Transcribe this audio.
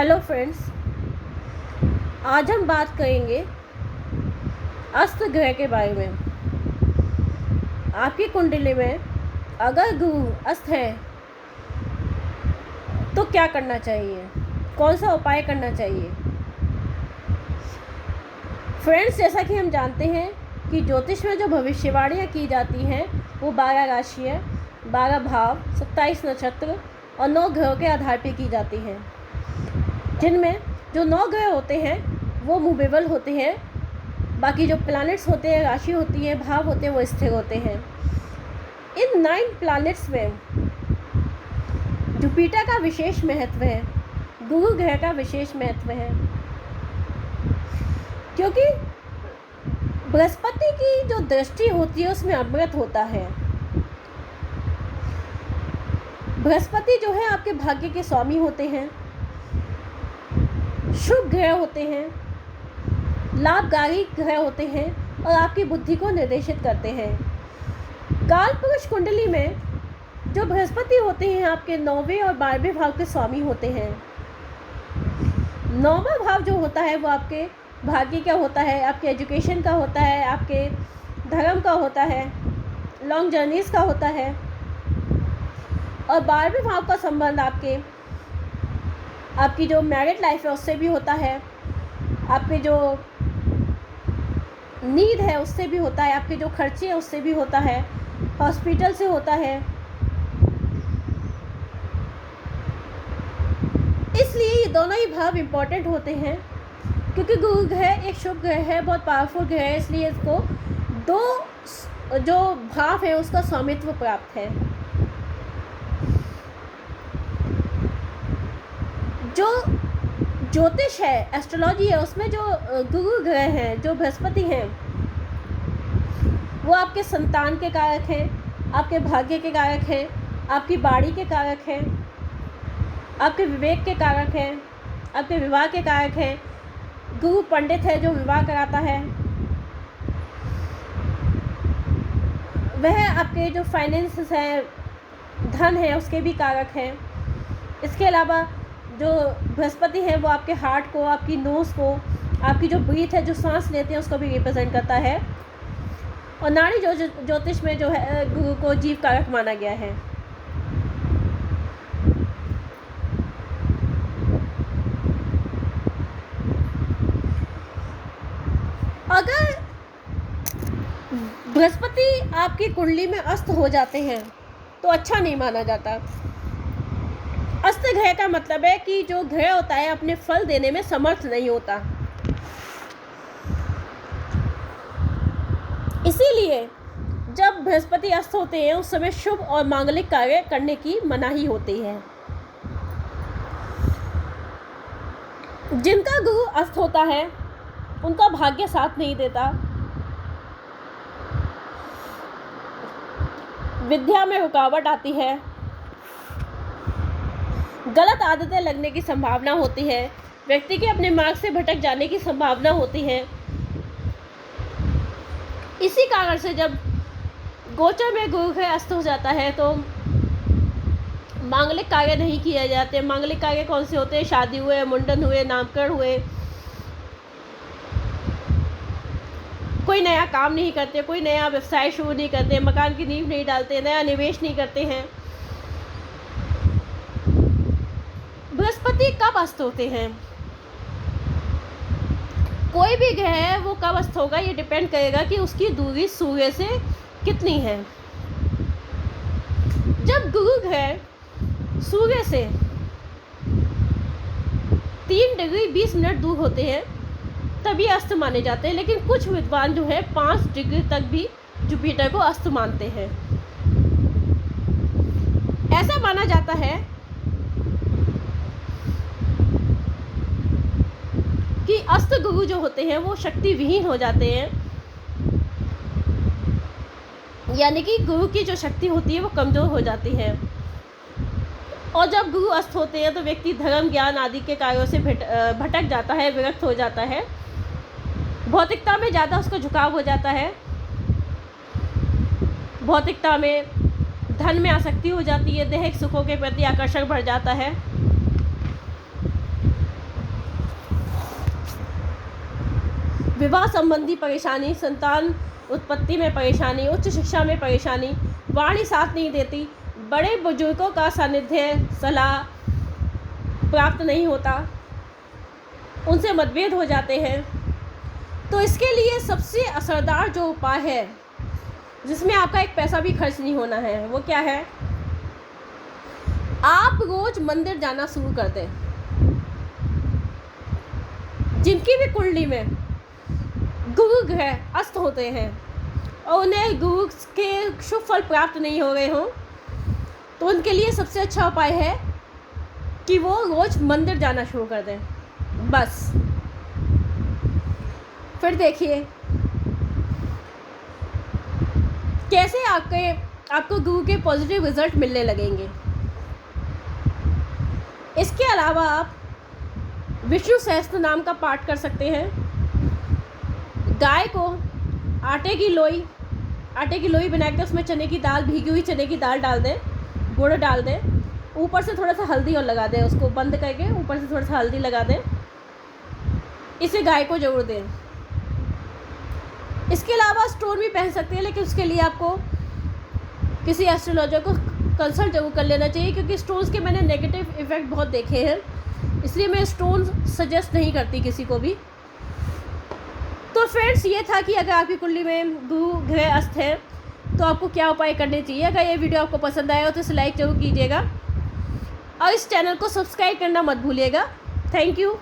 Hello friends, आज हम बात करेंगे अस्त ग्रह के बारे में। आपकी कुंडली में अगर गुरु अस्त है तो क्या करना चाहिए, कौन सा उपाय करना चाहिए। फ्रेंड्स, जैसा कि हम जानते हैं कि ज्योतिष में जो भविष्यवाणियाँ की जाती हैं वो 12 राशियाँ, 12 भाव, 27 नक्षत्र और 9 ग्रहों के आधार पर की जाती हैं, जिनमें जो 9 ग्रह होते हैं वो मूवेबल होते हैं। बाकी जो प्लैनेट्स होते हैं, राशि होती है, भाव होते हैं, वो स्थिर होते हैं। इन 9 प्लैनेट्स में जुपिटर का विशेष महत्व है, गुरु ग्रह का विशेष महत्व है, क्योंकि बृहस्पति की जो दृष्टि होती है उसमें अमृत होता है। बृहस्पति जो है आपके भाग्य के स्वामी होते हैं, शुभ ग्रह होते हैं, लाभकारी ग्रह होते हैं और आपकी बुद्धि को निर्देशित करते हैं। कालपुरुष कुंडली में जो बृहस्पति होते हैं आपके 9वें और 12वें भाव के स्वामी होते हैं। 9वां भाव जो होता है वो आपके भाग्य का होता है, आपके एजुकेशन का होता है, आपके धर्म का होता है, लॉन्ग जर्नीज़ का होता है। और 12वें भाव का संबंध आपकी जो मैरिड लाइफ है उससे भी होता है, आपके जो नीड है उससे भी होता है, आपके जो खर्चे हैं उससे भी होता है, हॉस्पिटल से होता है। इसलिए ये दोनों ही भाव इम्पोर्टेंट होते हैं, क्योंकि गुरु ग्रह एक शुभ ग्रह है, बहुत पावरफुल ग्रह है, इसलिए इसको 2 जो भाव है उसका स्वामित्व प्राप्त है। जो ज्योतिष है, एस्ट्रोलॉजी है, उसमें जो गुरु ग्रह हैं, जो बृहस्पति हैं, वो आपके संतान के कारक हैं, आपके भाग्य के कारक हैं, आपकी बाड़ी के कारक हैं, आपके विवेक के कारक हैं, आपके विवाह के कारक हैं। गुरु पंडित है जो विवाह कराता है, वह आपके जो फाइनेंसेस हैं, धन है, उसके भी कारक हैं। इसके अलावा जो बृहस्पति है वो आपके हार्ट को, आपकी नोज़ को, आपकी जो ब्रीथ है, जो सांस लेते हैं, उसको भी रिप्रेजेंट करता है। और नाड़ी ज्योतिष में जो है गुरु को जीव कारक माना गया है। अगर बृहस्पति आपकी कुंडली में अस्त हो जाते हैं तो अच्छा नहीं माना जाता। अस्त ग्रह का मतलब है कि जो ग्रह होता है अपने फल देने में समर्थ नहीं होता। इसीलिए जब बृहस्पति अस्त होते हैं उस समय शुभ और मांगलिक कार्य करने की मनाही होती है। जिनका गुरु अस्त होता है उनका भाग्य साथ नहीं देता, विद्या में रुकावट आती है, गलत आदतें लगने की संभावना होती है, व्यक्ति के अपने मार्ग से भटक जाने की संभावना होती है। इसी कारण से जब गोचर में गुरु ग्रह अस्त हो जाता है तो मांगलिक कार्य नहीं किए जाते। मांगलिक कार्य कौन से होते हैं? शादी हुए, मुंडन हुए, नामकरण हुए। कोई नया काम नहीं करते, कोई नया व्यवसाय शुरू नहीं करते, मकान की नींव नहीं डालते, नया निवेश नहीं करते हैं। बृहस्पति कब अस्त होते हैं? कोई भी ग्रह है वो कब अस्त होगा ये डिपेंड करेगा कि उसकी दूरी सूर्य से कितनी है। जब गुरु ग्रह सूर्य से 3 डिग्री 20 मिनट दूर होते हैं तभी अस्त माने जाते हैं, लेकिन कुछ विद्वान जो है 5 डिग्री तक भी जुपिटर को अस्त मानते हैं। ऐसा माना जाता है कि अस्त गुरु जो होते हैं वो शक्ति विहीन हो जाते हैं, यानी कि गुरु की जो शक्ति होती है वो कमज़ोर हो जाती है। और जब गुरु अस्त होते हैं तो व्यक्ति धर्म, ज्ञान आदि के कार्यों से भटक जाता है, विरक्त हो जाता है, भौतिकता में ज़्यादा उसको झुकाव हो जाता है, भौतिकता में धन में आसक्ति हो जाती है, दैहिक सुखों के प्रति आकर्षण बढ़ जाता है। विवाह संबंधी परेशानी, संतान उत्पत्ति में परेशानी, उच्च शिक्षा में परेशानी, वाणी साथ नहीं देती, बड़े बुजुर्गों का सानिध्य, सलाह प्राप्त नहीं होता, उनसे मतभेद हो जाते हैं। तो इसके लिए सबसे असरदार जो उपाय है, जिसमें आपका एक पैसा भी खर्च नहीं होना है, वो क्या है? आप रोज मंदिर जाना शुरू कर दें। जिनकी भी कुंडली में गुरु ग्रह अस्त होते हैं और उन्हें गुरु के शुभ फल प्राप्त नहीं हो रहे हों, तो उनके लिए सबसे अच्छा उपाय है कि वो रोज मंदिर जाना शुरू कर दें। बस फिर देखिए कैसे आपको गुरु के पॉजिटिव रिजल्ट मिलने लगेंगे। इसके अलावा आप विष्णु सहस्त्र नाम का पाठ कर सकते हैं। गाय को आटे की लोई बना के उसमें चने की दाल, भीगी हुई चने की दाल डाल दें, गुड़ डाल दें, ऊपर से थोड़ा सा हल्दी और लगा दें, उसको बंद करके ऊपर से थोड़ा सा हल्दी लगा दें, इसे गाय को जरूर दें। इसके अलावा स्टोन भी पहन सकते हैं, लेकिन उसके लिए आपको किसी एस्ट्रोलॉजर को कंसल्ट जरूर कर लेना चाहिए, क्योंकि स्टोन्स के मैंने नेगेटिव इफ़ेक्ट बहुत देखे हैं, इसलिए मैं स्टोन सजेस्ट नहीं करती किसी को भी। तो फ्रेंड्स, ये था कि अगर आपकी कुंडली में गुरु ग्रह अस्त है तो आपको क्या उपाय करने चाहिए। अगर ये वीडियो आपको पसंद आया हो तो इसे लाइक ज़रूर कीजिएगा और इस चैनल को सब्सक्राइब करना मत भूलिएगा। Thank you.